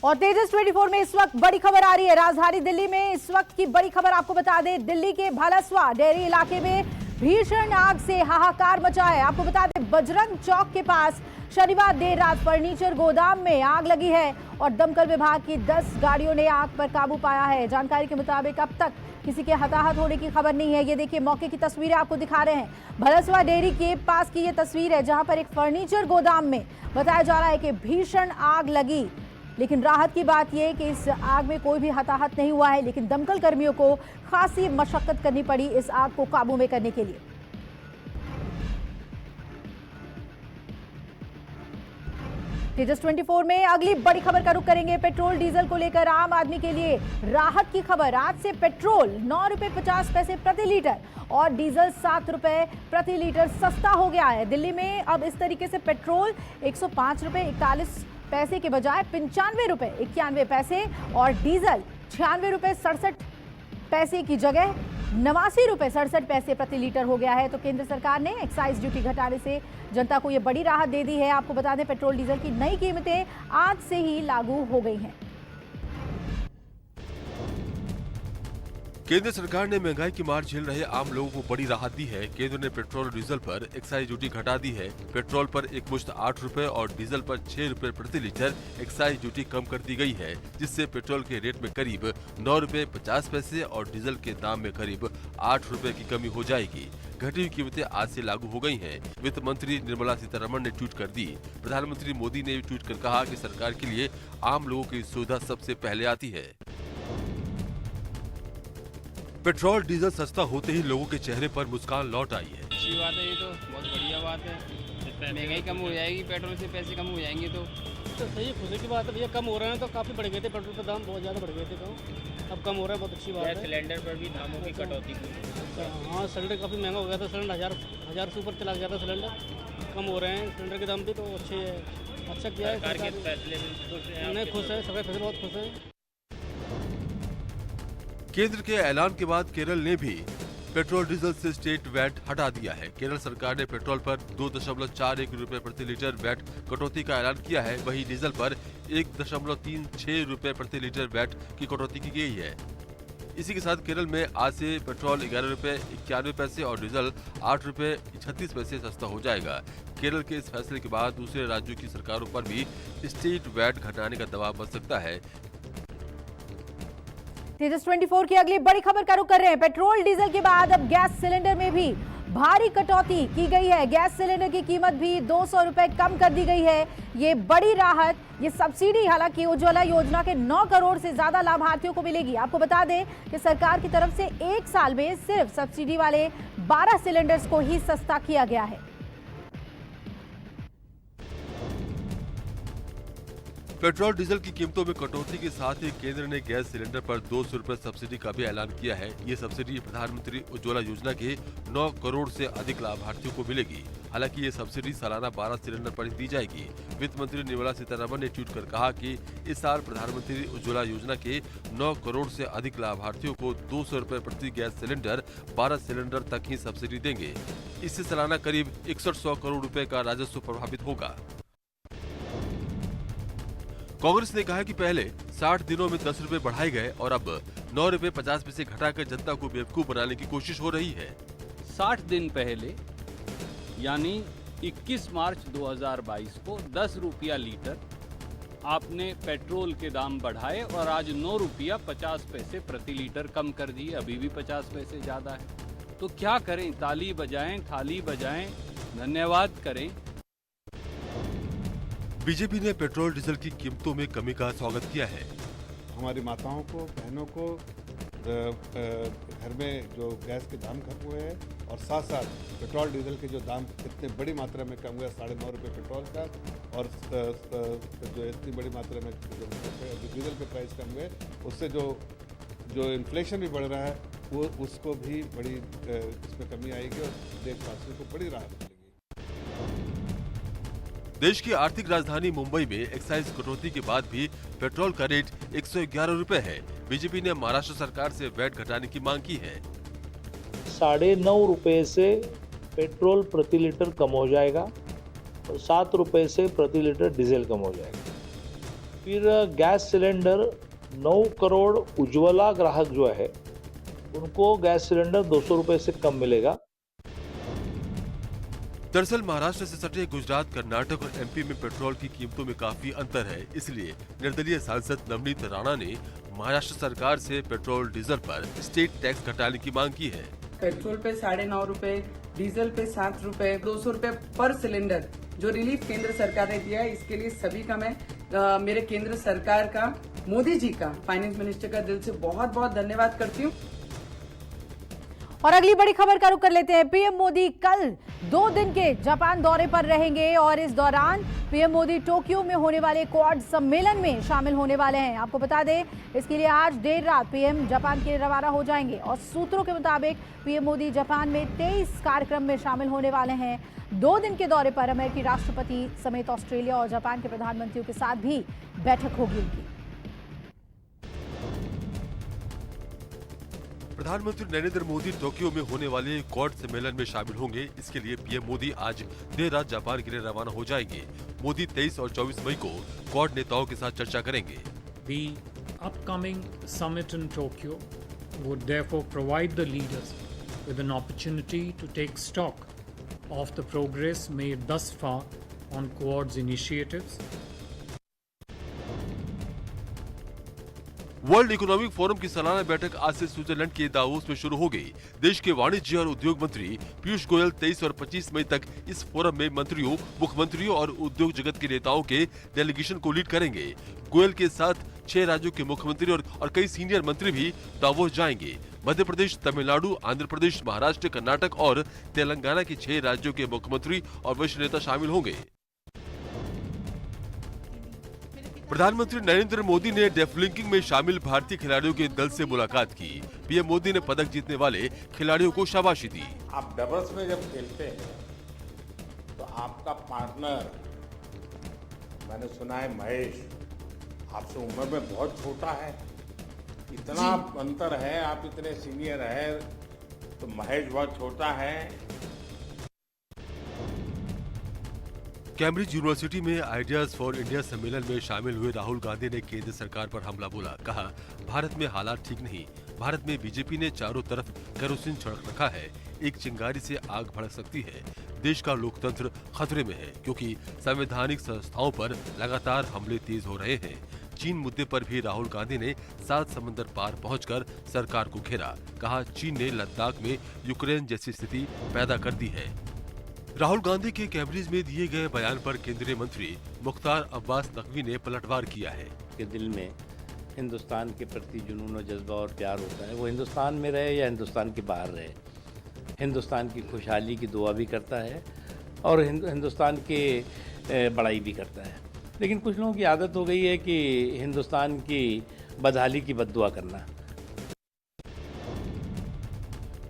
और तेजस 24 में इस वक्त बड़ी खबर आ रही है। राजधानी दिल्ली में इस वक्त की बड़ी खबर आपको बता दें, दिल्ली के भालासवा डेयरी इलाके में भीषण आग से हाहाकार मचा है। आपको बता दें, बजरंग चौक के पास शनिवार देर रात फर्नीचर गोदाम में आग लगी है और दमकल विभाग की 10 गाड़ियों ने आग पर काबू पाया है। जानकारी के मुताबिक अब तक किसी के हताहत होने की खबर नहीं है। ये देखिए, मौके की तस्वीरें आपको दिखा रहे हैं। भालासवा डेयरी के पास की ये तस्वीर है, जहां पर एक फर्नीचर गोदाम में बताया जा रहा है कि भीषण आग लगी। लेकिन राहत की बात यह कि इस आग में कोई भी हताहत नहीं हुआ है, लेकिन दमकल कर्मियों को खासी मशक्कत करनी पड़ी इस आग को काबू में करने के लिए। तेजस 24 में अगली बड़ी खबर का रुख करेंगे। पेट्रोल डीजल को लेकर आम आदमी के लिए राहत की खबर। आज से पेट्रोल 9 रुपए 50 पैसे प्रति लीटर और डीजल 7 रुपए प्रति लीटर सस्ता हो गया है। दिल्ली में अब इस तरीके से पेट्रोल 105 रुपए 41 पैसे के बजाय 95 रुपए 91 पैसे और डीजल 96 रुपए 67 पैसे की जगह 89 रुपए 67 पैसे प्रति लीटर हो गया है। तो केंद्र सरकार ने एक्साइज ड्यूटी घटाने से जनता को यह बड़ी राहत दे दी है। आपको बता दें, पेट्रोल डीजल की नई कीमतें आज से ही लागू हो गई हैं। केंद्र सरकार ने महंगाई की मार झेल रहे आम लोगों को बड़ी राहत दी है। केंद्र ने पेट्रोल और डीजल पर एक्साइज ड्यूटी घटा दी है। पेट्रोल पर एक मुश्त 8 रुपए और डीजल पर 6 रुपए प्रति लीटर एक्साइज ड्यूटी कम कर दी गई है, जिससे पेट्रोल के रेट में करीब 9 रुपए 50 पैसे और डीजल के दाम में करीब 8 रुपए की कमी हो जाएगी। घटी हुई कीमतें आज से लागू हो गई हैं। वित्त मंत्री निर्मला सीतारमण ने ट्वीट कर दी। प्रधानमंत्री मोदी ने ट्वीट कर कहा कि सरकार के लिए आम लोगों की सुविधा सबसे पहले आती है। पेट्रोल डीजल सस्ता होते ही लोगों के चेहरे पर मुस्कान लौट आई है। अच्छी बात है, ये तो बहुत बढ़िया बात है। महंगाई कम हो जाएगी, पेट्रोल से पैसे कम हो जाएंगे तो सही खुशी की बात है भैया। कम हो रहे हैं तो काफ़ी बढ़ गए थे, पेट्रोल का दाम बहुत ज़्यादा बढ़ गए थे, अब कम हो रहा है, बहुत अच्छी बात है। सिलेंडर पर भी दामों की कटौती हाँ, सिलेंडर काफ़ी महंगा हो गया था। सिलेंडर हज़ार से ऊपर चला गया था। सिलेंडर कम हो रहे हैं, सिलेंडर के दाम भी तो अच्छे है, अच्छा किया है सरकार के फैसले में। नहीं, खुश है, सभी फैसले बहुत खुश है। केंद्र के ऐलान के बाद केरल ने भी पेट्रोल डीजल से स्टेट वैट हटा दिया है। केरल सरकार ने पेट्रोल पर 2.41 रुपए प्रति लीटर वैट कटौती का ऐलान किया है। वहीं डीजल पर 1.36 रुपए प्रति लीटर वैट की कटौती की गई है। इसी के साथ केरल में आज से पेट्रोल 11 रुपए 91 पैसे और डीजल 8 रुपए 36 पैसे सस्ता हो जाएगा। केरल के इस फैसले के बाद दूसरे राज्यों की सरकारों पर भी स्टेट वैट घटाने का दबाव बन सकता है। तेजस 24 की अगली बड़ी खबर का रुख कर रहे हैं। पेट्रोल डीजल के बाद अब गैस सिलेंडर में भी भारी कटौती की गई है। गैस सिलेंडर की कीमत भी 200 रुपए कम कर दी गई है। ये बड़ी राहत, ये सब्सिडी हालांकि उज्ज्वला योजना के 9 करोड़ से ज्यादा लाभार्थियों को मिलेगी। आपको बता दें कि सरकार की तरफ से एक साल में सिर्फ सब्सिडी वाले 12 सिलेंडर्स को ही सस्ता किया गया है। पेट्रोल डीजल की कीमतों में कटौती के साथ ही केंद्र ने गैस सिलेंडर पर 200 रुपए सब्सिडी का भी ऐलान किया है। ये सब्सिडी प्रधानमंत्री उज्ज्वला योजना के 9 करोड़ से अधिक लाभार्थियों को मिलेगी। हालांकि ये सब्सिडी सालाना 12 सिलेंडर पर दी जाएगी। वित्त मंत्री निर्मला सीतारमण ने ट्वीट कर कहा कि इस साल प्रधानमंत्री उज्ज्वला योजना के 9 करोड़ से अधिक लाभार्थियों को 200 रुपए प्रति गैस सिलेंडर 12 सिलेंडर तक ही सब्सिडी देंगे। इससे सालाना करीब 6100 करोड़ रुपए का राजस्व प्रभावित होगा। कांग्रेस ने कहा है कि पहले 60 दिनों में 10 रुपए बढ़ाए गए और अब 9 रुपए 50 पैसे घटाकर जनता को बेवकूफ बनाने की कोशिश हो रही है। 60 दिन पहले यानी 21 मार्च 2022 को 10 रुपया लीटर आपने पेट्रोल के दाम बढ़ाए और आज 9 रुपया 50 पैसे प्रति लीटर कम कर दिए। अभी भी 50 पैसे ज्यादा है, तो क्या करें? ताली बजाएं, थाली बजाएं, धन्यवाद करें। बीजेपी ने पेट्रोल डीजल की कीमतों में कमी का स्वागत किया है। हमारी माताओं को, बहनों को घर में जो गैस के दाम कम हुए हैं और साथ साथ पेट्रोल डीजल के जो दाम इतने बड़ी मात्रा में कम हुआ, 9.5 रुपये पेट्रोल का और जो इतनी बड़ी मात्रा में जो डीजल के प्राइस कम हुए, उससे जो इन्फ्लेशन भी बढ़ रहा है वो उसको भी बड़ी इसमें कमी आएगी और देशवासियों को बड़ी राहत मिलेगी। देश की आर्थिक राजधानी मुंबई में एक्साइज कटौती के बाद भी पेट्रोल का रेट 111 रुपए है। बीजेपी ने महाराष्ट्र सरकार से वैट घटाने की मांग की है। 9.5 रुपए से पेट्रोल प्रति लीटर कम हो जाएगा और 7 रुपए से प्रति लीटर डीजल कम हो जाएगा। फिर गैस सिलेंडर 9 करोड़ उज्ज्वला ग्राहक जो है उनको गैस सिलेंडर 200 रुपए से कम मिलेगा। दरअसल महाराष्ट्र से सटे गुजरात, कर्नाटक और एमपी में पेट्रोल की कीमतों में काफी अंतर है। इसलिए निर्दलीय सांसद नवनीत राणा ने महाराष्ट्र सरकार से पेट्रोल डीजल पर स्टेट टैक्स घटाने की मांग की है। पेट्रोल पे 9.5 रुपए, डीजल पे 7 रुपए, 200 रुपए पर सिलेंडर जो रिलीफ केंद्र सरकार ने दिया है, इसके लिए सभी का मैं मेरे केंद्र सरकार का, मोदी जी का, फाइनेंस मिनिस्टर का दिल से बहुत बहुत धन्यवाद करती हूँ। और अगली बड़ी खबर का रुख कर लेते हैं। पीएम मोदी कल 2 दिन के जापान दौरे पर रहेंगे और इस दौरान पीएम मोदी टोक्यो में होने वाले क्वाड सम्मेलन में शामिल होने वाले हैं। आपको बता दें, इसके लिए आज देर रात पीएम जापान के लिए रवाना हो जाएंगे और सूत्रों के मुताबिक पीएम मोदी जापान में 23 कार्यक्रम में शामिल होने वाले हैं। 2 दिन के दौरे पर अमेरिकी राष्ट्रपति समेत ऑस्ट्रेलिया और जापान के प्रधानमंत्रियों के साथ भी बैठक होगी उनकी। प्रधानमंत्री नरेंद्र मोदी टोक्यो में होने वाले क्वाड सम्मेलन में शामिल होंगे। इसके लिए पीएम मोदी आज देर रात जापान के लिए रवाना हो जाएंगे। मोदी 23 और 24 मई को क्वाड नेताओं के साथ चर्चा करेंगे। The upcoming summit in Tokyo would therefore provide the leaders with an opportunity to take stock of the progress made thus far on Quad's initiatives. World economic forum की सालाना बैठक आज से स्विट्जरलैंड के दावोस में शुरू हो गई। देश के वाणिज्य और उद्योग मंत्री पीयूष गोयल 23 और 25 मई तक इस फोरम में मंत्रियों, मुख्यमंत्रियों और उद्योग जगत के नेताओं के डेलीगेशन को लीड करेंगे। गोयल के साथ 6 राज्यों के मुख्यमंत्री और कई सीनियर मंत्री भी दावोस जाएंगे। मध्य प्रदेश, तमिलनाडु, आंध्र प्रदेश, महाराष्ट्र, कर्नाटक और तेलंगाना के 6 राज्यों के मुख्यमंत्री और वरिष्ठ नेता शामिल होंगे। प्रधानमंत्री नरेंद्र मोदी ने डेफलिंकिंग में शामिल भारतीय खिलाड़ियों के दल से मुलाकात की। पीएम मोदी ने पदक जीतने वाले खिलाड़ियों को शाबाशी दी। आप डबल्स में जब खेलते हैं तो आपका पार्टनर, मैंने सुना है महेश, आपसे उम्र में बहुत छोटा है, इतना अंतर है, आप इतने सीनियर है, तो महेश बहुत छोटा है। कैम्ब्रिज यूनिवर्सिटी में आइडियाज फॉर इंडिया सम्मेलन में शामिल हुए राहुल गांधी ने केंद्र सरकार पर हमला बोला। कहा, भारत में हालात ठीक नहीं। भारत में बीजेपी ने चारों तरफ केरोसिन छिड़क रखा है। एक चिंगारी से आग भड़क सकती है। देश का लोकतंत्र खतरे में है क्योंकि संवैधानिक संस्थाओं पर लगातार हमले तेज हो रहे हैं। चीन मुद्दे पर भी राहुल गांधी ने 7 समंदर पार पहुंचकर सरकार को घेरा। कहा, चीन ने लद्दाख में यूक्रेन जैसी स्थिति पैदा कर दी है। राहुल गांधी के कैम्ब्रिज में दिए गए बयान पर केंद्रीय मंत्री मुख्तार अब्बास नकवी ने पलटवार किया है। के दिल में हिंदुस्तान के प्रति जुनून और जज्बा और प्यार होता है, वो हिंदुस्तान में रहे या हिंदुस्तान के बाहर रहे, हिंदुस्तान की खुशहाली की दुआ भी करता है और हिंदुस्तान के बड़ाई भी करता है। लेकिन कुछ लोगों की आदत हो गई है कि हिंदुस्तान की बदहाली की बद्दुआ करना।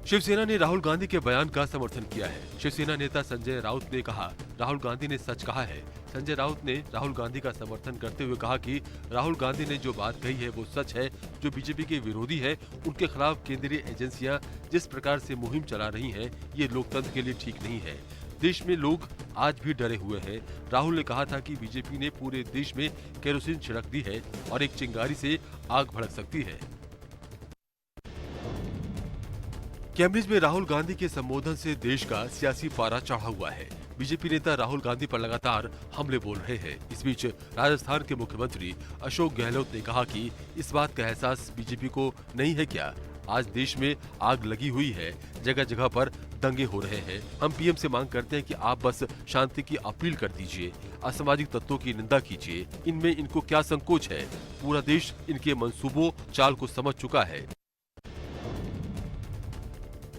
शिवसेना ने राहुल गांधी के बयान का समर्थन किया है। शिवसेना नेता संजय राउत ने कहा, राहुल गांधी ने सच कहा है। संजय राउत ने राहुल गांधी का समर्थन करते हुए कहा कि राहुल गांधी ने जो बात कही है वो सच है। जो बीजेपी के विरोधी है उनके खिलाफ केंद्रीय एजेंसियां जिस प्रकार से मुहिम चला रही हैं, ये लोकतंत्र के लिए ठीक नहीं है। देश में लोग आज भी डरे हुए हैं। राहुल ने कहा था कि बीजेपी ने पूरे देश में केरोसिन छिड़क दी है और एक चिंगारी से आग भड़क सकती है। कैम्ब्रिज में राहुल गांधी के संबोधन से देश का सियासी पारा चढ़ा हुआ है। बीजेपी नेता राहुल गांधी पर लगातार हमले बोल रहे हैं। इस बीच राजस्थान के मुख्यमंत्री अशोक गहलोत ने कहा कि इस बात का एहसास बीजेपी को नहीं है क्या? आज देश में आग लगी हुई है, जगह जगह पर दंगे हो रहे हैं। हम पीएम से मांग करते हैं कि आप बस शांति की अपील कर दीजिए, असामाजिक तत्वों की निंदा कीजिए। इनमें इनको क्या संकोच है? पूरा देश इनके मंसूबों चाल को समझ चुका है।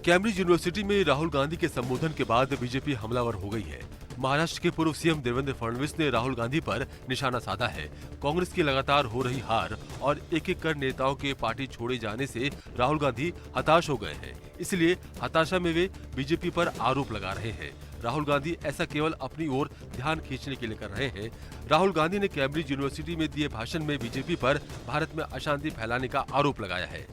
कैम्ब्रिज यूनिवर्सिटी में राहुल गांधी के संबोधन के बाद बीजेपी हमलावर हो गई है। महाराष्ट्र के पूर्व सीएम देवेंद्र फडणवीस ने राहुल गांधी पर निशाना साधा है। कांग्रेस की लगातार हो रही हार और एक एक कर नेताओं के पार्टी छोड़े जाने से राहुल गांधी हताश हो गए हैं। इसलिए हताशा में वे बीजेपी पर आरोप लगा रहे हैं। राहुल गांधी ऐसा केवल अपनी ओर ध्यान खींचने के लिए कर रहे हैं। राहुल गांधी ने कैम्ब्रिज यूनिवर्सिटी में दिए भाषण में बीजेपी पर भारत में अशांति फैलाने का आरोप लगाया है।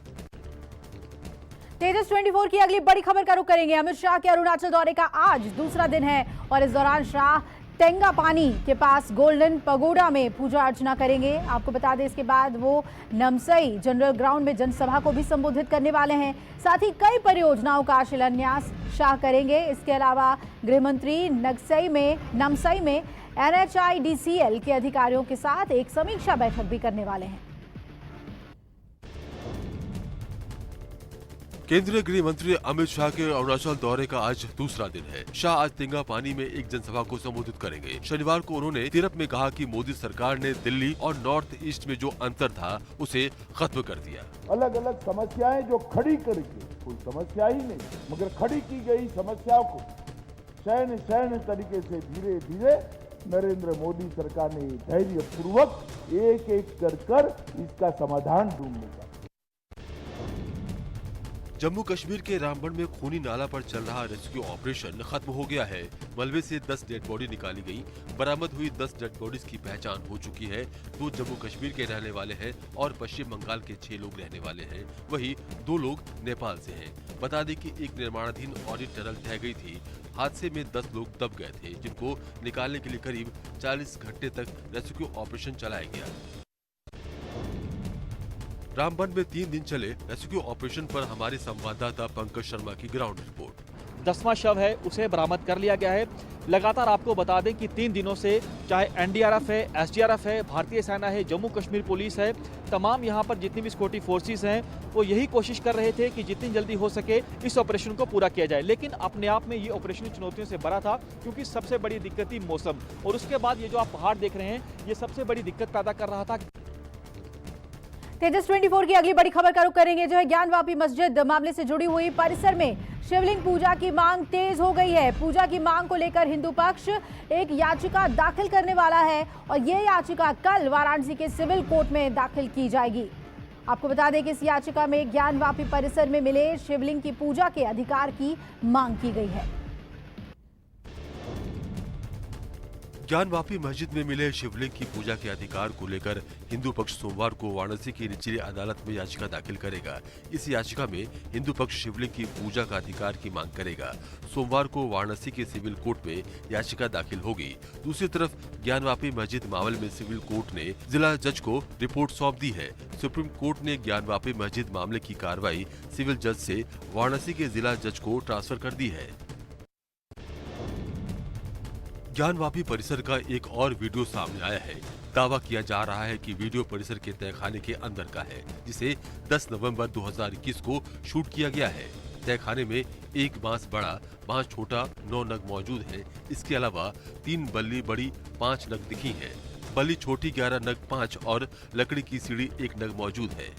तेजस 24 की अगली बड़ी खबर का रुख करेंगे। अमित शाह के अरुणाचल दौरे का आज दूसरा दिन है और इस दौरान शाह तेंगापानी के पास गोल्डन पगोडा में पूजा अर्चना करेंगे। आपको बता दें इसके बाद वो नमसई जनरल ग्राउंड में जनसभा को भी संबोधित करने वाले हैं। साथ ही कई परियोजनाओं का शिलान्यास शाह करेंगे। इसके अलावा गृह मंत्री नमसई में NHIDCL के अधिकारियों के साथ एक समीक्षा बैठक भी करने वाले हैं। केंद्रीय गृह मंत्री अमित शाह के अरुणाचल दौरे का आज दूसरा दिन है। शाह आज तेंगापानी में एक जनसभा को संबोधित करेंगे। शनिवार को उन्होंने तिरप में कहा कि मोदी सरकार ने दिल्ली और नॉर्थ ईस्ट में जो अंतर था उसे खत्म कर दिया। अलग अलग समस्याएं जो खड़ी करके, कोई समस्या ही नहीं मगर खड़ी की गई समस्याओं को सहन तरीके से धीरे धीरे नरेंद्र मोदी सरकार ने धैर्य पूर्वक एक एक कर इसका समाधान ढूंढने का। जम्मू कश्मीर के रामबन में खूनी नाला पर चल रहा रेस्क्यू ऑपरेशन खत्म हो गया है। मलबे से 10 डेड बॉडी निकाली गई। बरामद हुई 10 डेड बॉडीज की पहचान हो चुकी है। 2 जम्मू कश्मीर के रहने वाले हैं और पश्चिम बंगाल के 6 लोग रहने वाले हैं। वहीं 2 लोग नेपाल से हैं। बता दें कि एक निर्माणाधीन ऑडिट टनल ढह गई थी। हादसे में 10 लोग दब गए थे, जिनको निकालने के लिए करीब 40 घंटे तक रेस्क्यू ऑपरेशन चलाया गया। रामबन में 3 दिन चले रेस्क्यू ऑपरेशन पर हमारे संवाददाता पंकज शर्मा की ग्राउंड रिपोर्ट। 10वां शव है उसे बरामद कर लिया गया है। लगातार आपको बता दें कि 3 दिनों से चाहे NDRF है, SDRF है, भारतीय सेना है, जम्मू कश्मीर पुलिस है, तमाम यहाँ पर जितनी भी सिक्योरिटी फोर्सेस हैं वो यही कोशिश कर रहे थे कि जितनी जल्दी हो सके इस ऑपरेशन को पूरा किया जाए। लेकिन अपने आप में ये ऑपरेशन चुनौतियों से भरा था, क्योंकि सबसे बड़ी दिक्कत थी मौसम, और उसके बाद ये जो आप पहाड़ देख रहे हैं ये सबसे बड़ी दिक्कत पैदा कर रहा था। तेजस 24 की अगली बड़ी खबर का रुख करेंगे, जो है ज्ञानवापी मस्जिद मामले से जुड़ी हुई परिसर में शिवलिंग पूजा की मांग तेज हो गई है। पूजा की मांग को लेकर हिंदू पक्ष एक याचिका दाखिल करने वाला है और ये याचिका कल वाराणसी के सिविल कोर्ट में दाखिल की जाएगी। आपको बता दें कि इस याचिका में ज्ञानवापी परिसर में मिले शिवलिंग की पूजा के अधिकार की मांग की गई है। ज्ञानवापी मस्जिद में मिले शिवलिंग की पूजा के अधिकार को लेकर हिंदू पक्ष सोमवार को वाराणसी की निचली अदालत में याचिका दाखिल करेगा। इस याचिका में हिंदू पक्ष शिवलिंग की पूजा का अधिकार की मांग करेगा। सोमवार को वाराणसी के सिविल कोर्ट में याचिका दाखिल होगी। दूसरी तरफ ज्ञानवापी मस्जिद मामले में सिविल कोर्ट ने जिला जज को रिपोर्ट सौंप दी है। सुप्रीम कोर्ट ने ज्ञानवापी मस्जिद मामले की कार्रवाई सिविल जज से वाराणसी के जिला जज को ट्रांसफर कर दी है। ज्ञानवापी परिसर का एक और वीडियो सामने आया है। दावा किया जा रहा है कि वीडियो परिसर के तहखाने के अंदर का है, जिसे 10 नवंबर 2021 को शूट किया गया है। तहखाने में एक बांस बड़ा, बांस छोटा 9 नग मौजूद है। इसके अलावा 3 बल्ली बड़ी 5 नग दिखी है। बल्ली छोटी 11 नग 5 और लकड़ी की सीढ़ी 1 नग मौजूद है।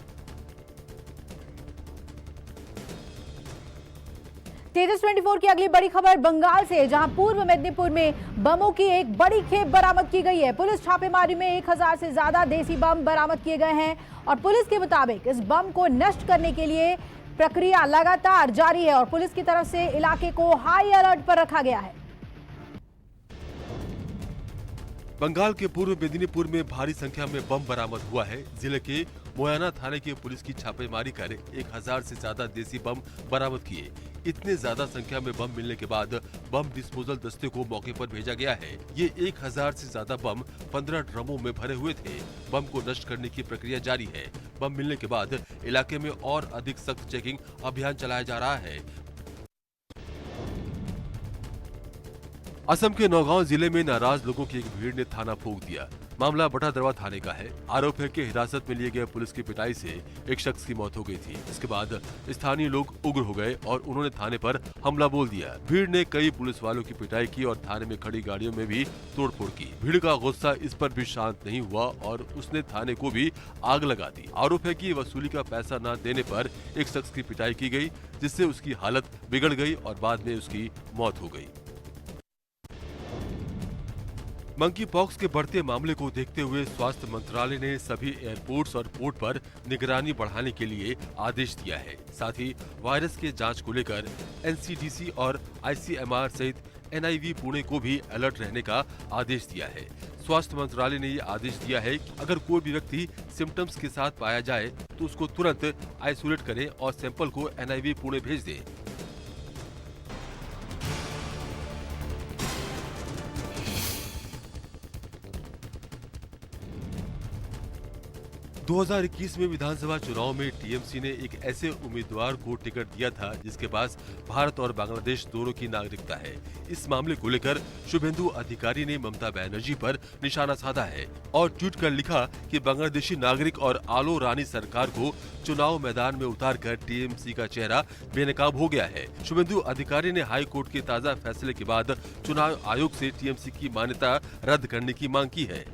तेजस 24 की अगली बड़ी खबर बंगाल से, जहां पूर्व मेदिनीपुर में बमों की एक बड़ी खेप बरामद की गई है। पुलिस छापेमारी में 1000 से ज्यादा देसी बम बरामद किए गए हैं और पुलिस के मुताबिक इस बम को नष्ट करने के लिए प्रक्रिया लगातार जारी है और पुलिस की तरफ से इलाके को हाई अलर्ट पर रखा गया है। बंगाल के पूर्व मेदिनीपुर में भारी संख्या में बम बरामद हुआ है। जिले के मोयाना थाने की पुलिस की छापेमारी कर 1000 से ज्यादा देसी बम बरामद किए। इतने ज्यादा संख्या में बम मिलने के बाद बम डिस्पोजल दस्ते को मौके पर भेजा गया है। ये 1000 से ज्यादा बम 15 ड्रमों में भरे हुए थे। बम को नष्ट करने की प्रक्रिया जारी है। बम मिलने के बाद इलाके में और अधिक सख्त चेकिंग अभियान चलाया जा रहा है। असम के नौगांव जिले में नाराज लोगों की एक भीड़ ने थाना फूंक दिया। मामला बटादरवा थाने का है। आरोप है कि हिरासत में लिए गए पुलिस की पिटाई से एक शख्स की मौत हो गई थी। इसके बाद स्थानीय लोग उग्र हो गए और उन्होंने थाने पर हमला बोल दिया। भीड़ ने कई पुलिस वालों की पिटाई की और थाने में खड़ी गाड़ियों में भी तोड़फोड़ की। भीड़ का गुस्सा इस पर भी शांत नहीं हुआ और उसने थाने को भी आग लगा दी। आरोप है कि वसूली का पैसा न देने पर एक शख्स की पिटाई की गई, जिससे उसकी हालत बिगड़ गई और बाद में उसकी मौत हो गई। मंकी पॉक्स के बढ़ते मामले को देखते हुए स्वास्थ्य मंत्रालय ने सभी एयरपोर्ट्स और पोर्ट पर निगरानी बढ़ाने के लिए आदेश दिया है। साथ ही वायरस के जांच को लेकर NCDC और ICMR सहित NIV पुणे को भी अलर्ट रहने का आदेश दिया है। स्वास्थ्य मंत्रालय ने ये आदेश दिया है कि अगर कोई भी व्यक्ति सिम्टम्स के साथ पाया जाए तो उसको तुरंत आइसोलेट करें और सैंपल को NIV पुणे भेज दें। 2021 में विधानसभा चुनाव में टीएमसी ने एक ऐसे उम्मीदवार को टिकट दिया था जिसके पास भारत और बांग्लादेश दोनों की नागरिकता है। इस मामले को लेकर शुभेंदु अधिकारी ने ममता बनर्जी पर निशाना साधा है और ट्वीट कर लिखा कि बांग्लादेशी नागरिक और आलो रानी सरकार को चुनाव मैदान में उतारकर टीएमसी का चेहरा बेनकाब हो गया है। शुभेंदु अधिकारी ने हाई कोर्ट के ताज़ा फैसले के बाद चुनाव आयोग से टीएमसी की मान्यता रद्द करने की मांग की है।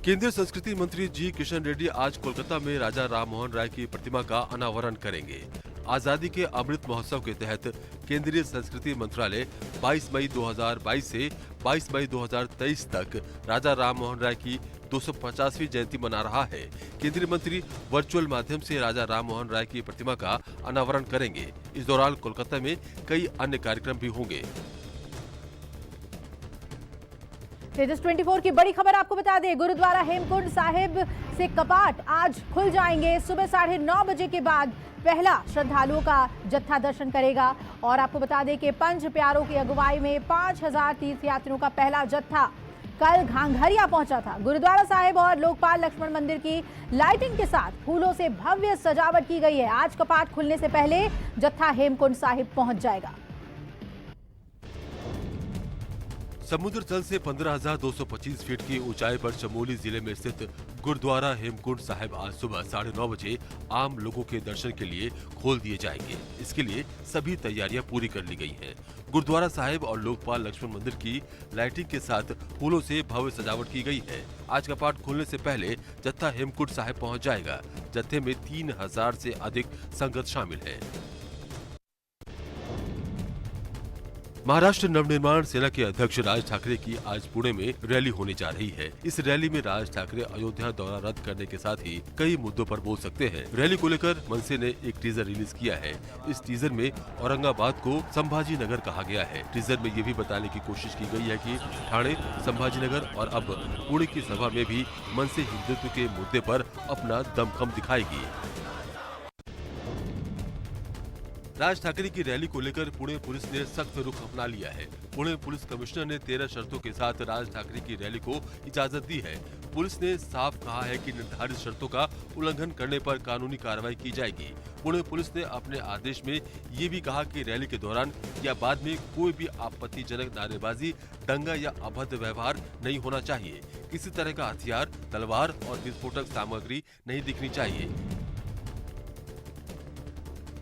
केंद्रीय संस्कृति मंत्री जी किशन रेड्डी आज कोलकाता में राजा राममोहन राय की प्रतिमा का अनावरण करेंगे। आजादी के अमृत महोत्सव के तहत केंद्रीय संस्कृति मंत्रालय 22 मई 2022 से 22 मई 2023 तक राजा राममोहन राय की 250वीं जयंती मना रहा है। केंद्रीय मंत्री वर्चुअल माध्यम से राजा राममोहन राय की प्रतिमा का अनावरण करेंगे। इस दौरान कोलकाता में कई अन्य कार्यक्रम भी होंगे। तेजस 24 की बड़ी खबर आपको बता दें, गुरुद्वारा हेमकुंड साहिब से कपाट आज खुल जाएंगे। सुबह 9:30 बजे के बाद पहला श्रद्धालुओं का जत्था दर्शन करेगा। और आपको बता दें कि पंच प्यारों की अगुवाई में 5000 तीर्थयात्रियों का पहला जत्था कल घांघरिया पहुंचा था। गुरुद्वारा साहिब और लोकपाल लक्ष्मण मंदिर की लाइटिंग के साथ फूलों से भव्य सजावट की गई है। आज कपाट खुलने से पहले जत्था हेमकुंड साहिब पहुंच जाएगा। समुद्र तल से 15,225 फीट की ऊंचाई पर चमोली जिले में स्थित गुरुद्वारा हेमकुंड साहिब आज सुबह 9:30 बजे आम लोगों के दर्शन के लिए खोल दिए जाएंगे। इसके लिए सभी तैयारियां पूरी कर ली गई हैं। गुरुद्वारा साहिब और लोकपाल लक्ष्मण मंदिर की लाइटिंग के साथ फूलों से भव्य सजावट की गई है। आज कपाट खुलने से पहले जत्था हेमकुंड साहिब पहुंच जाएगा। जत्थे में 3000 से अधिक संगत शामिल है। महाराष्ट्र नवनिर्माण सेना के अध्यक्ष राज ठाकरे की आज पुणे में रैली होने जा रही है। इस रैली में राज ठाकरे अयोध्या दौरा रद्द करने के साथ ही कई मुद्दों पर बोल सकते हैं। रैली को लेकर मनसे ने एक टीजर रिलीज किया है। इस टीजर में औरंगाबाद को संभाजी नगर कहा गया है। टीजर में ये भी बताने की कोशिश की गई है कि ठाणे संभाजी नगर और अब पुणे की सभा में भी मनसे हिंदुत्व के मुद्दे पर अपना दमखम दिखाएगी। राज ठाकरे की रैली को लेकर पुणे पुलिस ने सख्त रुख अपना लिया है। पुणे पुलिस कमिश्नर ने 13 शर्तों के साथ राज ठाकरे की रैली को इजाजत दी है। पुलिस ने साफ कहा है कि निर्धारित शर्तों का उल्लंघन करने पर कानूनी कार्रवाई की जाएगी। पुणे पुलिस ने अपने आदेश में ये भी कहा कि रैली के दौरान या बाद में कोई भी आपत्तिजनक नारेबाजी, दंगा या अभद्र व्यवहार नहीं होना चाहिए। किसी तरह का हथियार, तलवार और विस्फोटक सामग्री नहीं दिखनी चाहिए।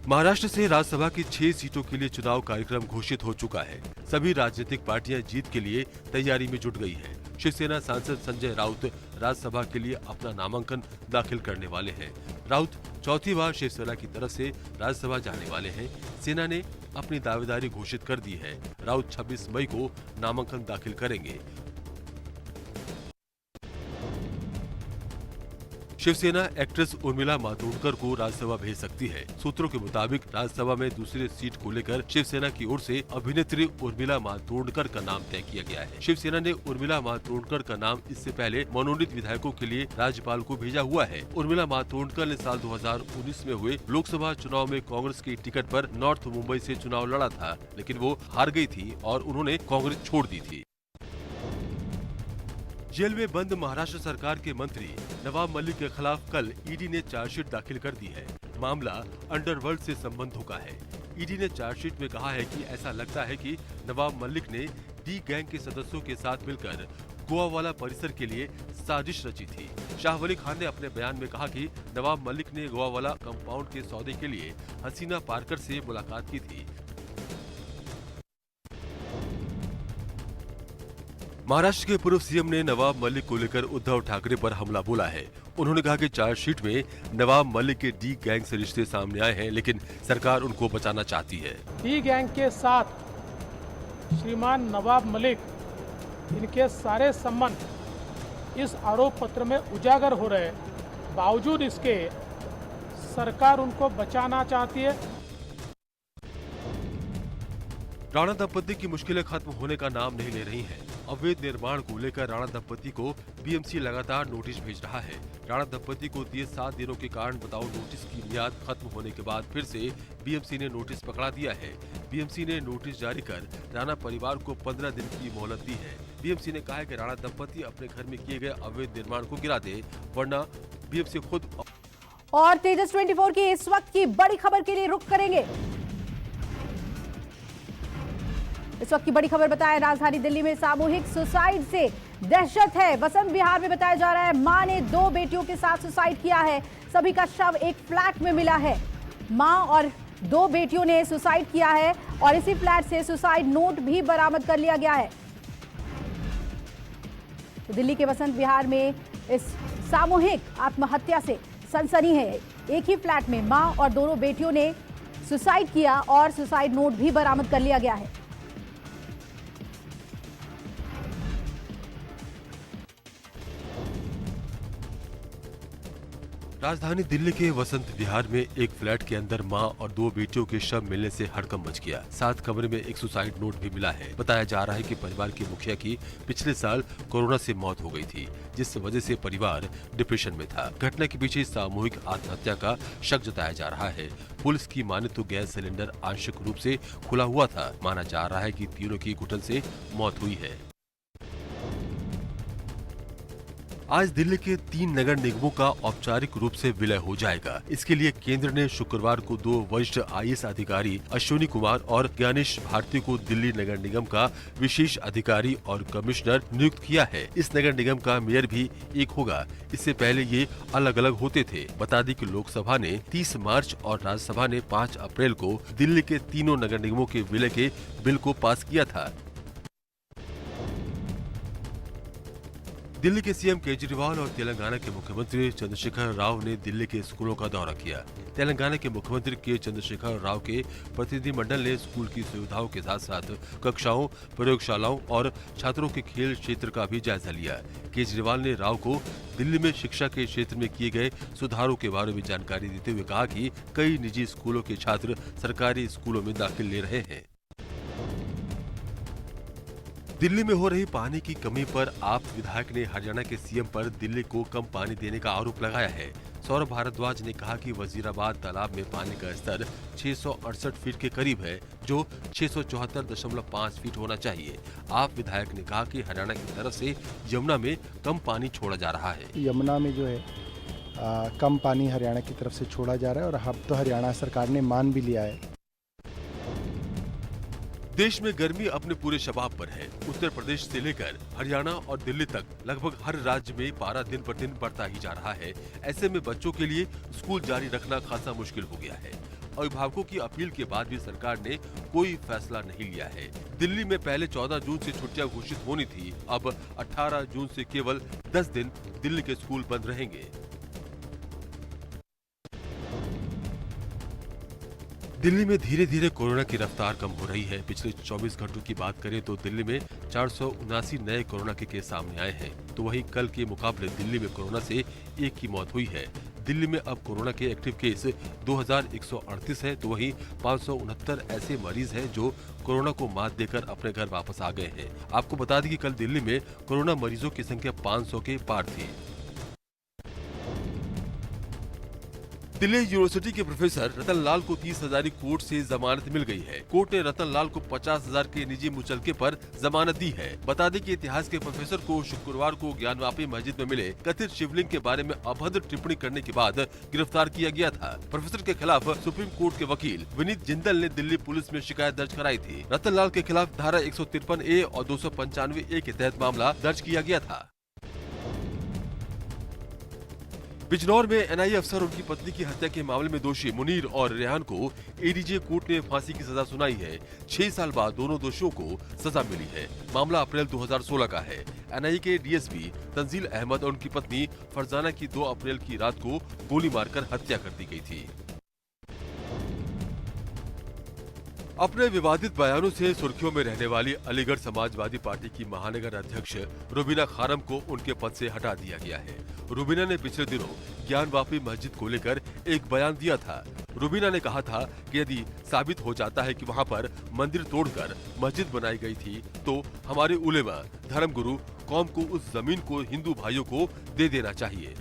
महाराष्ट्र से राज्यसभा की 6 सीटों के लिए चुनाव कार्यक्रम घोषित हो चुका है। सभी राजनीतिक पार्टियां जीत के लिए तैयारी में जुट गई हैं। शिवसेना सांसद संजय राउत राज्यसभा के लिए अपना नामांकन दाखिल करने वाले हैं। राउत चौथी बार शिवसेना की तरफ से राज्यसभा जाने वाले हैं। सेना ने अपनी दावेदारी घोषित कर दी है। राउत 26 मई को नामांकन दाखिल करेंगे। शिवसेना एक्ट्रेस उर्मिला मातोंडकर को राज्यसभा भेज सकती है। सूत्रों के मुताबिक राज्यसभा में दूसरी सीट को लेकर शिवसेना की ओर से अभिनेत्री उर्मिला मातोंडकर का नाम तय किया गया है। शिवसेना ने उर्मिला मातोंडकर का नाम इससे पहले मनोनीत विधायकों के लिए राज्यपाल को भेजा हुआ है। उर्मिला मातोंडकर ने साल 2019 में हुए लोकसभा चुनाव में कांग्रेस की टिकट पर नॉर्थ मुंबई से चुनाव लड़ा था, लेकिन वो हार गई थी और उन्होंने कांग्रेस छोड़ दी थी। जेल में बंद महाराष्ट्र सरकार के मंत्री नवाब मलिक के खिलाफ कल ईडी ने चार्जशीट दाखिल कर दी है। मामला अंडरवर्ल्ड से संबंधों का है। ईडी ने चार्जशीट में कहा है कि ऐसा लगता है कि नवाब मलिक ने डी गैंग के सदस्यों के साथ मिलकर गोवावाला परिसर के लिए साजिश रची थी। शाह वली खान ने अपने बयान में कहा कि नवाब मलिक ने गोवावाला कंपाउंड के सौदे के लिए हसीना पारकर से मुलाकात की थी। महाराष्ट्र के पूर्व सीएम ने नवाब मलिक को लेकर उद्धव ठाकरे पर हमला बोला है। उन्होंने कहा कि चार्जशीट में नवाब मलिक के डी गैंग से रिश्ते सामने आए हैं, लेकिन सरकार उनको बचाना चाहती है। डी गैंग के साथ श्रीमान नवाब मलिक, इनके सारे संबंध इस आरोप पत्र में उजागर हो रहे, बावजूद इसके सरकार उनको बचाना चाहती है। राणा दंपति की मुश्किलें खत्म होने का नाम नहीं ले रही हैं। अवैध निर्माण को लेकर राणा दंपति को बीएमसी लगातार नोटिस भेज रहा है। राणा दंपति को दिए 7 दिनों के कारण बताओ नोटिस की मियाद खत्म होने के बाद फिर से बीएमसी ने नोटिस पकड़ा दिया है। बीएमसी ने नोटिस जारी कर राणा परिवार को 15 दिन की मोहलत दी है। बीएमसी ने कहा है कि राणा दंपति अपने घर में किए गए अवैध निर्माण को गिरा दे, वरना बीएमसी खुद। और तेजस 24 की इस वक्त की बड़ी खबर के लिए रुख करेंगे। इस वक्त की बड़ी खबर बताएं, राजधानी दिल्ली में सामूहिक सुसाइड से दहशत है। बसंत विहार में बताया जा रहा है मां ने 2 बेटियों के साथ सुसाइड किया है। सभी का शव एक फ्लैट में मिला है। मां और 2 बेटियों ने सुसाइड किया है और इसी फ्लैट से सुसाइड नोट भी बरामद कर लिया गया है। तो दिल्ली के बसंत विहार में इस सामूहिक आत्महत्या से सनसनी है। एक ही फ्लैट में मां और दोनों बेटियों ने सुसाइड किया और सुसाइड नोट भी बरामद कर लिया गया है। राजधानी दिल्ली के वसंत विहार में एक फ्लैट के अंदर मां और 2 बेटियों के शव मिलने से हड़कंप मच गया। साथ कमरे में एक सुसाइड नोट भी मिला है। बताया जा रहा है कि परिवार के मुखिया की पिछले साल कोरोना से मौत हो गई थी, जिस वजह से परिवार डिप्रेशन में था। घटना के पीछे सामूहिक आत्महत्या का शक जताया जा रहा है। पुलिस की माने तो गैस सिलेंडर आंशिक रूप से खुला हुआ था। माना जा रहा है कि तीनों की घुटन से मौत हुई है। आज दिल्ली के 3 नगर निगमों का औपचारिक रूप से विलय हो जाएगा। इसके लिए केंद्र ने शुक्रवार को 2 वरिष्ठ IAS अधिकारी अश्विनी कुमार और ज्ञानेश भारती को दिल्ली नगर निगम का विशेष अधिकारी और कमिश्नर नियुक्त किया है। इस नगर निगम का मेयर भी एक होगा। इससे पहले ये अलग अलग होते थे। बता दें कि लोकसभा ने 30 मार्च और राज्यसभा ने 5 अप्रैल को दिल्ली के तीनों नगर निगमों के विलय के बिल को पास किया था। दिल्ली के सीएम केजरीवाल और तेलंगाना के मुख्यमंत्री चंद्रशेखर राव ने दिल्ली के स्कूलों का दौरा किया। तेलंगाना के मुख्यमंत्री के चंद्रशेखर राव के प्रतिनिधिमंडल ने स्कूल की सुविधाओं के साथ साथ कक्षाओं, प्रयोगशालाओं और छात्रों के खेल क्षेत्र का भी जायजा लिया। केजरीवाल ने राव को दिल्ली में शिक्षा के क्षेत्र में किए गए सुधारों के बारे में जानकारी देते हुए कहा कि कई निजी स्कूलों के छात्र सरकारी स्कूलों में दाखिल ले रहे हैं। दिल्ली में हो रही पानी की कमी पर आप विधायक ने हरियाणा के सीएम पर दिल्ली को कम पानी देने का आरोप लगाया है। सौरभ भारद्वाज ने कहा कि वजीराबाद तालाब में पानी का स्तर 668 फीट के करीब है, जो 674.5 फीट होना चाहिए। आप विधायक ने कहा कि हरियाणा की तरफ से यमुना में कम पानी छोड़ा जा रहा है। यमुना में जो है कम पानी हरियाणा की तरफ से छोड़ा जा रहा है और अब तो हरियाणा सरकार ने मान भी लिया है। देश में गर्मी अपने पूरे शबाब पर है। उत्तर प्रदेश से लेकर हरियाणा और दिल्ली तक लगभग हर राज्य में पारा दिन पर दिन बढ़ता ही जा रहा है। ऐसे में बच्चों के लिए स्कूल जारी रखना खासा मुश्किल हो गया है। अभिभावकों की अपील के बाद भी सरकार ने कोई फैसला नहीं लिया है। दिल्ली में पहले 14 जून से छुट्टियां घोषित होनी थी, अब 18 जून से केवल 10 दिन दिल्ली के स्कूल बंद रहेंगे। दिल्ली में धीरे धीरे कोरोना की रफ्तार कम हो रही है। पिछले 24 घंटों की बात करें तो दिल्ली में 479 नए कोरोना के केस सामने आए हैं। तो वहीं कल के मुकाबले दिल्ली में कोरोना से 1 की मौत हुई है। दिल्ली में अब कोरोना के एक्टिव केस 2138 है, तो वहीं 569 ऐसे मरीज हैं जो कोरोना को मात देकर अपने घर वापस आ गए हैं। आपको बता दें कि कल दिल्ली में कोरोना मरीजों की संख्या 500 के पार थी। दिल्ली यूनिवर्सिटी के प्रोफेसर रतन लाल को 30,000 कोर्ट से जमानत मिल गई है। कोर्ट ने रतन लाल को 50,000 के निजी मुचलके पर जमानत दी है। बता दें कि इतिहास के प्रोफेसर को शुक्रवार को ज्ञानवापी मस्जिद में मिले कथित शिवलिंग के बारे में अभद्र टिप्पणी करने के बाद गिरफ्तार किया गया था। प्रोफेसर के खिलाफ सुप्रीम कोर्ट के वकील विनीत जिंदल ने दिल्ली पुलिस में शिकायत दर्ज कराई थी। रतन लाल के खिलाफ धारा 153A और 295A के तहत मामला दर्ज किया गया था। बिजनौर में एनआईए अफसर उनकी पत्नी की हत्या के मामले में दोषी मुनीर और रेहान को एडीजे कोर्ट ने फांसी की सजा सुनाई है। 6 साल बाद दोनों दोषियों को सजा मिली है। मामला अप्रैल 2016 का है। एनआईए के डीएसपी तंजील अहमद और उनकी पत्नी फरजाना की 2 अप्रैल की रात को गोली मारकर हत्या कर दी गई थी। अपने विवादित बयानों से सुर्खियों में रहने वाली अलीगढ़ समाजवादी पार्टी की महानगर अध्यक्ष रुबीना खारम को उनके पद से हटा दिया गया है। रुबीना ने पिछले दिनों ज्ञानवापी मस्जिद को लेकर एक बयान दिया था। रुबीना ने कहा था कि यदि साबित हो जाता है कि वहां पर मंदिर तोड़कर मस्जिद बनाई गई थी तो हमारे उलेमा, धर्मगुरु कौम को उस जमीन को हिंदू भाइयों को दे देना चाहिए।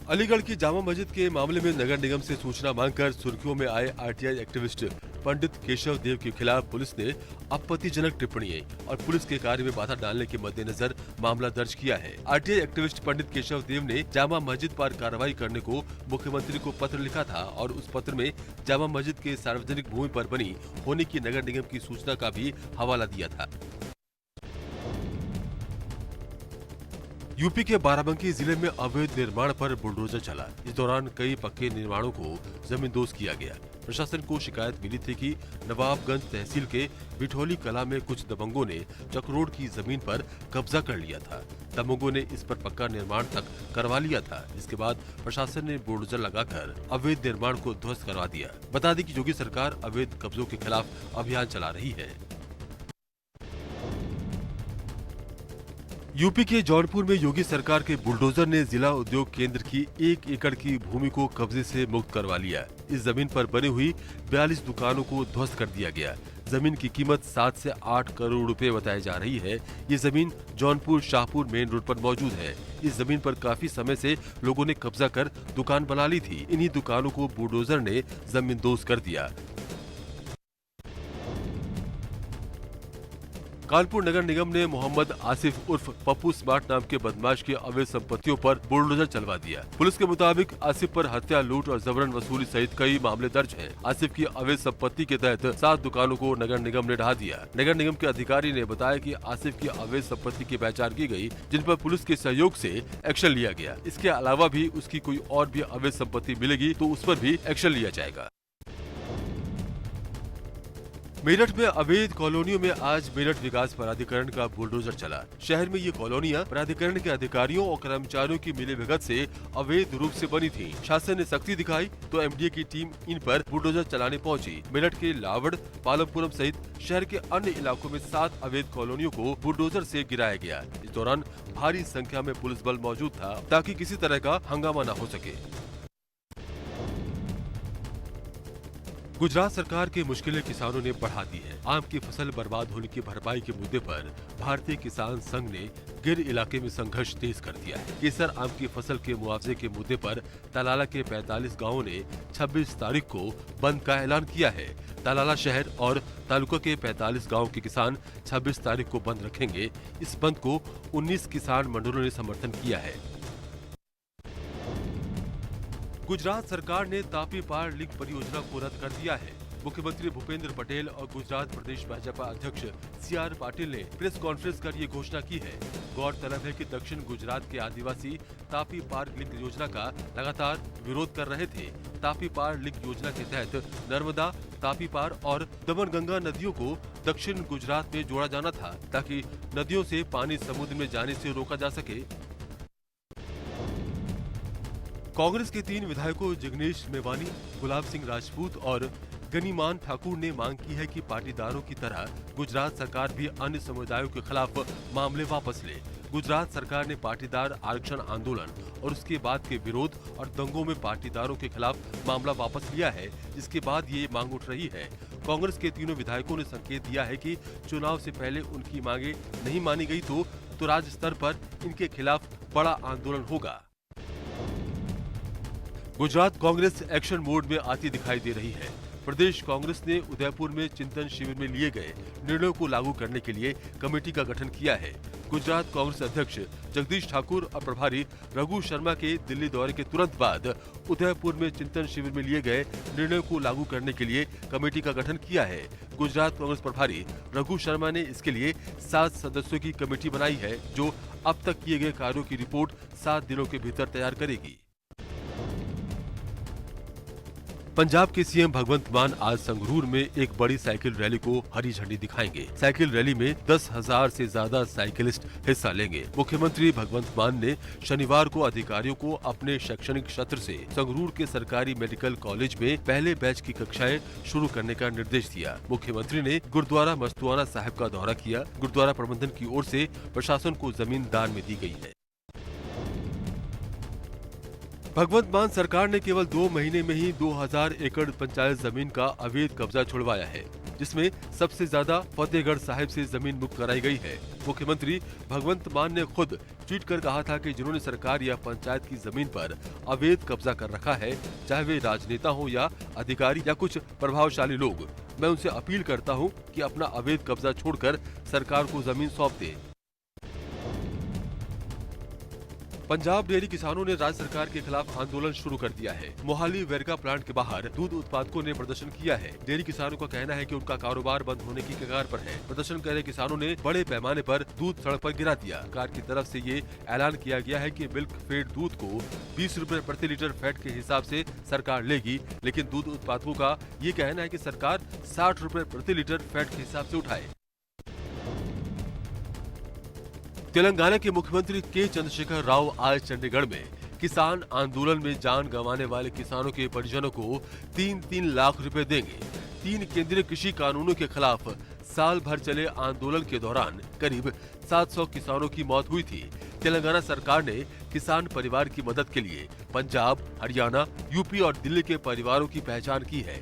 अलीगढ़ की जामा मस्जिद के मामले में नगर निगम से सूचना मांगकर सुर्खियों में आए आरटीआई एक्टिविस्ट पंडित केशव देव के खिलाफ पुलिस ने आपत्तिजनक टिप्पणी और पुलिस के कार्य में बाधा डालने के मद्देनजर मामला दर्ज किया है। आरटीआई एक्टिविस्ट पंडित केशव देव ने जामा मस्जिद पर कार्रवाई करने को मुख्यमंत्री को पत्र लिखा था और उस पत्र में जामा मस्जिद के सार्वजनिक भूमि पर बनी होने की नगर निगम की सूचना का भी हवाला दिया था। यूपी के बाराबंकी जिले में अवैध निर्माण पर बुलडोजर चला। इस दौरान कई पक्के निर्माणों को जमींदोज किया गया। प्रशासन को शिकायत मिली थी कि नवाबगंज तहसील के बिठौली कला में कुछ दबंगों ने चकरोड की जमीन पर कब्जा कर लिया था। दबंगों ने इस पर पक्का निर्माण तक करवा लिया था। इसके बाद प्रशासन ने बुलडोजर लगाकर अवैध निर्माण को ध्वस्त करवा दिया। बता दें कि योगी सरकार अवैध कब्जों के खिलाफ अभियान चला रही है। यूपी के जौनपुर में योगी सरकार के बुलडोजर ने जिला उद्योग केंद्र की 1 एकड़ की भूमि को कब्जे से मुक्त करवा लिया। इस जमीन पर बनी हुई 42 दुकानों को ध्वस्त कर दिया गया। जमीन की कीमत 7 से 8 करोड़ रुपए बताई जा रही है। ये जमीन जौनपुर शाहपुर मेन रोड पर मौजूद है। इस जमीन पर काफी समय से लोगों ने कब्जा कर दुकान बना ली थी। इन्हीं दुकानों को बुलडोजर ने जमींदोज कर दिया। कानपुर नगर निगम ने मोहम्मद आसिफ उर्फ पप्पू स्मार्ट नाम के बदमाश की अवैध संपत्तियों पर बुलडोजर चलवा दिया। पुलिस के मुताबिक आसिफ पर हत्या, लूट और जबरन वसूली सहित कई मामले दर्ज हैं। आसिफ की अवैध संपत्ति के तहत 7 दुकानों को नगर निगम ने ढहा दिया। नगर निगम के अधिकारी ने बताया कि आसिफ की अवैध संपत्ति की पहचान की गई, जिन पर पुलिस के सहयोग से एक्शन लिया गया। इसके अलावा भी उसकी कोई और भी अवैध संपत्ति मिलेगी तो उस पर भी एक्शन लिया जाएगा। मेरठ में अवैध कॉलोनियों में आज मेरठ विकास प्राधिकरण का बुलडोजर चला। शहर में ये कॉलोनियां प्राधिकरण के अधिकारियों और कर्मचारियों की मिलीभगत से अवैध रूप से बनी थी। शासन ने सख्ती दिखाई तो एमडीए की टीम इन पर बुलडोजर चलाने पहुंची। मेरठ के लावड़, पालमपुरम सहित शहर के अन्य इलाकों में 7 अवैध कॉलोनियों को बुलडोजर से गिराया गया। इस दौरान भारी संख्या में पुलिस बल मौजूद था ताकि किसी तरह का हंगामा न हो सके। गुजरात सरकार की मुश्किलें किसानों ने बढ़ा दी है। आम की फसल बर्बाद होने की भरपाई के मुद्दे पर भारतीय किसान संघ ने गिर इलाके में संघर्ष तेज कर दिया है। केसर आम की फसल के मुआवजे के मुद्दे पर तालाला के 45 गांवों ने 26 तारीख को बंद का ऐलान किया है। तालाला शहर और तालुका के 45 गांव के किसान 26 तारीख को बंद रखेंगे। इस बंद को 19 किसान मंडलों ने समर्थन किया है। गुजरात सरकार ने तापी पार लिंक परियोजना को रद्द कर दिया है। मुख्यमंत्री भूपेंद्र पटेल और गुजरात प्रदेश भाजपा अध्यक्ष CR पाटिल ने प्रेस कॉन्फ्रेंस कर ये घोषणा की है। गौरतलब है कि दक्षिण गुजरात के आदिवासी तापी पार लिंक योजना का लगातार विरोध कर रहे थे। तापी पार लिंक योजना के तहत नर्मदा, तापी पार और दमनगंगा नदियों को दक्षिण गुजरात में जोड़ा जाना था ताकि नदियों से पानी समुद्र में जाने से रोका जा सके। कांग्रेस के 3 विधायकों जिग्नेश मेवानी, गुलाब सिंह राजपूत और गनीमान ठाकुर ने मांग की है कि पाटीदारों की तरह गुजरात सरकार भी अन्य समुदायों के खिलाफ मामले वापस ले। गुजरात सरकार ने पाटीदार आरक्षण आंदोलन और उसके बाद के विरोध और दंगों में पाटीदारों के खिलाफ मामला वापस लिया है, जिसके बाद ये मांग उठ रही है। कांग्रेस के तीनों विधायकों ने संकेत दिया है कि चुनाव से पहले उनकी मांगे नहीं मानी गई तो राज्य स्तर पर इनके खिलाफ बड़ा आंदोलन होगा। गुजरात कांग्रेस एक्शन मोड में आती दिखाई दे रही है। प्रदेश कांग्रेस ने उदयपुर में चिंतन शिविर में लिए गए निर्णयों को लागू करने के लिए कमेटी का गठन किया है। गुजरात कांग्रेस अध्यक्ष जगदीश ठाकुर और प्रभारी रघु शर्मा के दिल्ली दौरे के तुरंत बाद उदयपुर में चिंतन शिविर में लिए गए निर्णयों को लागू करने के लिए कमेटी का गठन किया है। गुजरात कांग्रेस प्रभारी रघु शर्मा ने इसके लिए 7 सदस्यों की कमेटी बनाई है, जो अब तक किए गए कार्यों की रिपोर्ट 7 दिनों के भीतर तैयार करेगी। पंजाब के सीएम भगवंत मान आज संगरूर में एक बड़ी साइकिल रैली को हरी झंडी दिखाएंगे। साइकिल रैली में 10,000 से ज्यादा साइकिलिस्ट हिस्सा लेंगे। मुख्यमंत्री भगवंत मान ने शनिवार को अधिकारियों को अपने शैक्षणिक क्षेत्र से संगरूर के सरकारी मेडिकल कॉलेज में पहले बैच की कक्षाएं शुरू करने का निर्देश दिया। मुख्यमंत्री ने गुरुद्वारा मस्तुआना साहिब का दौरा किया। गुरुद्वारा प्रबंधन की ओर से प्रशासन को जमीन दान में दी गई है। भगवंत मान सरकार ने केवल 2 महीने में ही 2000 एकड़ पंचायत जमीन का अवैध कब्जा छुड़वाया है। जिसमें सबसे ज्यादा फतेहगढ़ साहिब से जमीन मुक्त कराई गई है। मुख्यमंत्री भगवंत मान ने खुद ट्वीट कर कहा था कि जिन्होंने सरकार या पंचायत की जमीन पर अवैध कब्जा कर रखा है, चाहे वे राजनेता हो या अधिकारी या कुछ प्रभावशाली लोग, मैं उनसे अपील करता हूं कि अपना अवैध कब्जा छोड़कर सरकार को जमीन सौंप दे। पंजाब डेयरी किसानों ने राज्य सरकार के खिलाफ आंदोलन शुरू कर दिया है। मोहाली वेरका प्लांट के बाहर दूध उत्पादकों ने प्रदर्शन किया है। डेयरी किसानों का कहना है कि उनका कारोबार बंद होने की कगार पर है। प्रदर्शन कर रहे किसानों ने बड़े पैमाने पर दूध सड़क पर गिरा दिया। सरकार की तरफ से ये ऐलान किया गया है कि मिल्क फेड दूध को 20 रुपए प्रति लीटर फैट के हिसाब से सरकार लेगी, लेकिन दूध उत्पादकों का ये कहना है कि सरकार 60 रुपए प्रति लीटर फैट के हिसाब से उठाए। तेलंगाना के मुख्यमंत्री के चंद्रशेखर राव आज चंडीगढ़ में किसान आंदोलन में जान गंवाने वाले किसानों के परिजनों को 3-3 लाख रुपए देंगे। 3 केंद्रीय कृषि कानूनों के खिलाफ साल भर चले आंदोलन के दौरान करीब 700 किसानों की मौत हुई थी। तेलंगाना सरकार ने किसान परिवार की मदद के लिए पंजाब, हरियाणा, यूपी और दिल्ली के परिवारों की पहचान की है।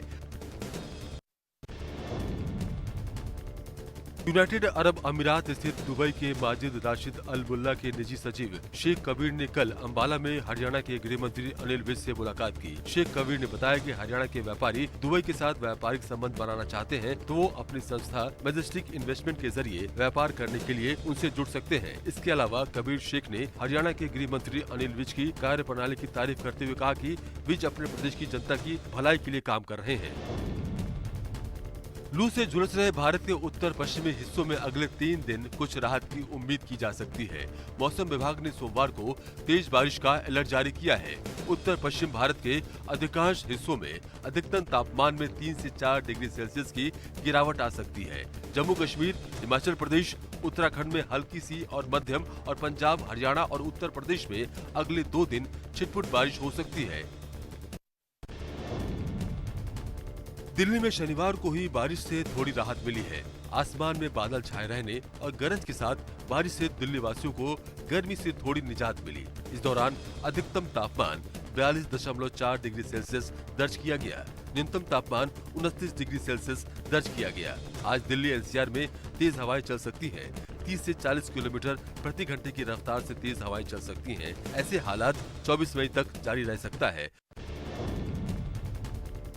यूनाइटेड अरब अमीरात स्थित दुबई के माजिद राशिद अल मुल्ला के निजी सचिव शेख कबीर ने कल अंबाला में हरियाणा के गृह मंत्री अनिल विज से मुलाकात की। शेख कबीर ने बताया कि हरियाणा के व्यापारी दुबई के साथ व्यापारिक संबंध बनाना चाहते हैं तो वो अपनी संस्था मैजेस्टिक इन्वेस्टमेंट के जरिए व्यापार करने के लिए उनसे जुड़ सकते हैं। इसके अलावा कबीर शेख ने हरियाणा के गृह मंत्री अनिल विज की कार्य प्रणाली की तारीफ करते हुए कहा कि विज अपने प्रदेश की जनता की भलाई के लिए काम कर रहे हैं। लू से झुलस रहे भारत के उत्तर पश्चिमी हिस्सों में अगले 3 दिन कुछ राहत की उम्मीद की जा सकती है। मौसम विभाग ने सोमवार को तेज बारिश का अलर्ट जारी किया है। उत्तर पश्चिम भारत के अधिकांश हिस्सों में अधिकतम तापमान में 3 से 4 डिग्री सेल्सियस की गिरावट आ सकती है। जम्मू कश्मीर, हिमाचल प्रदेश, उत्तराखंड में हल्की सी और मध्यम और पंजाब, हरियाणा और उत्तर प्रदेश में अगले 2 दिन छिटपुट बारिश हो सकती है। दिल्ली में शनिवार को ही बारिश से थोड़ी राहत मिली है। आसमान में बादल छाए रहने और गरज के साथ बारिश से दिल्ली वासियों को गर्मी से थोड़ी निजात मिली। इस दौरान अधिकतम तापमान 42.4 डिग्री सेल्सियस दर्ज किया गया। न्यूनतम तापमान 29 डिग्री सेल्सियस दर्ज किया गया। आज दिल्ली एनसीआर में तेज हवाएं चल सकती हैं। 30 से 40 किलोमीटर प्रति घंटे की रफ्तार से तेज हवाएं चल सकती हैं। ऐसे हालात 24 मई तक जारी रह सकता है।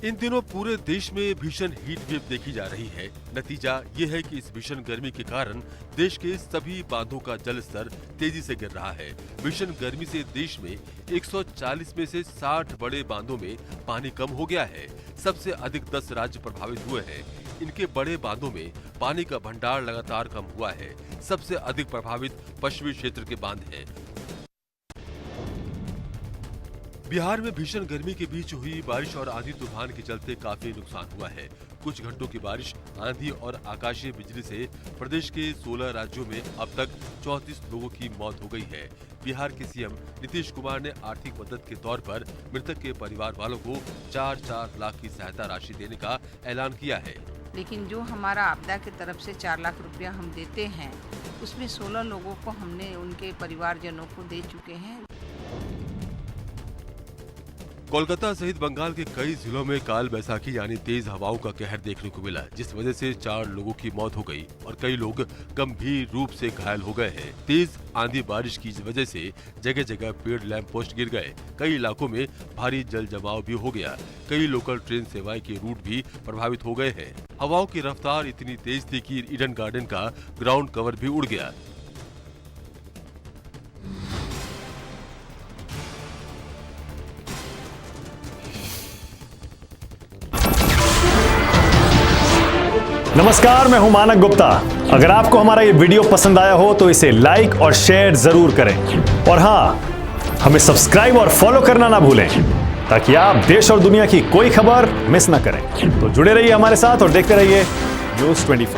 इन दिनों पूरे देश में भीषण हीट वेव देखी जा रही है। नतीजा ये है कि इस भीषण गर्मी के कारण देश के सभी बांधों का जल स्तर तेजी से गिर रहा है। भीषण गर्मी से देश में 140 में से 60 बड़े बांधों में पानी कम हो गया है। सबसे अधिक 10 राज्य प्रभावित हुए हैं। इनके बड़े बांधों में पानी का भंडार लगातार कम हुआ है। सबसे अधिक प्रभावित पश्चिमी क्षेत्र के बांध हैं। बिहार में भीषण गर्मी के बीच हुई बारिश और आंधी तूफान के चलते काफी नुकसान हुआ है। कुछ घंटों की बारिश, आंधी और आकाशीय बिजली से प्रदेश के 16 राज्यों में अब तक 34 लोगों की मौत हो गई है। बिहार के सीएम नीतीश कुमार ने आर्थिक मदद के तौर पर मृतक के परिवार वालों को 4-4 लाख की सहायता राशि देने का ऐलान किया है। लेकिन जो हमारा आपदा की तरफ से 4 लाख रुपया हम देते हैं, उसमें 16 लोगों को हमने उनके परिवारजनों को दे चुके हैं। कोलकाता सहित बंगाल के कई जिलों में काल बैसाखी यानी तेज हवाओं का कहर देखने को मिला, जिस वजह से 4 लोगों की मौत हो गई और कई लोग गंभीर रूप से घायल हो गए हैं। तेज आंधी बारिश की वजह से जगह जगह पेड़, लैंप पोस्ट गिर गए। कई इलाकों में भारी जल जमाव भी हो गया। कई लोकल ट्रेन सेवाएं के रूट भी प्रभावित हो गए हैं। हवाओं की रफ्तार इतनी तेज थी कि ईडन गार्डन का ग्राउंड कवर भी उड़ गया। नमस्कार, मैं हूं मानक गुप्ता। अगर आपको हमारा ये वीडियो पसंद आया हो तो इसे लाइक और शेयर जरूर करें और हाँ, हमें सब्सक्राइब और फॉलो करना ना भूलें ताकि आप देश और दुनिया की कोई खबर मिस ना करें। तो जुड़े रहिए हमारे साथ और देखते रहिए न्यूज़ 24।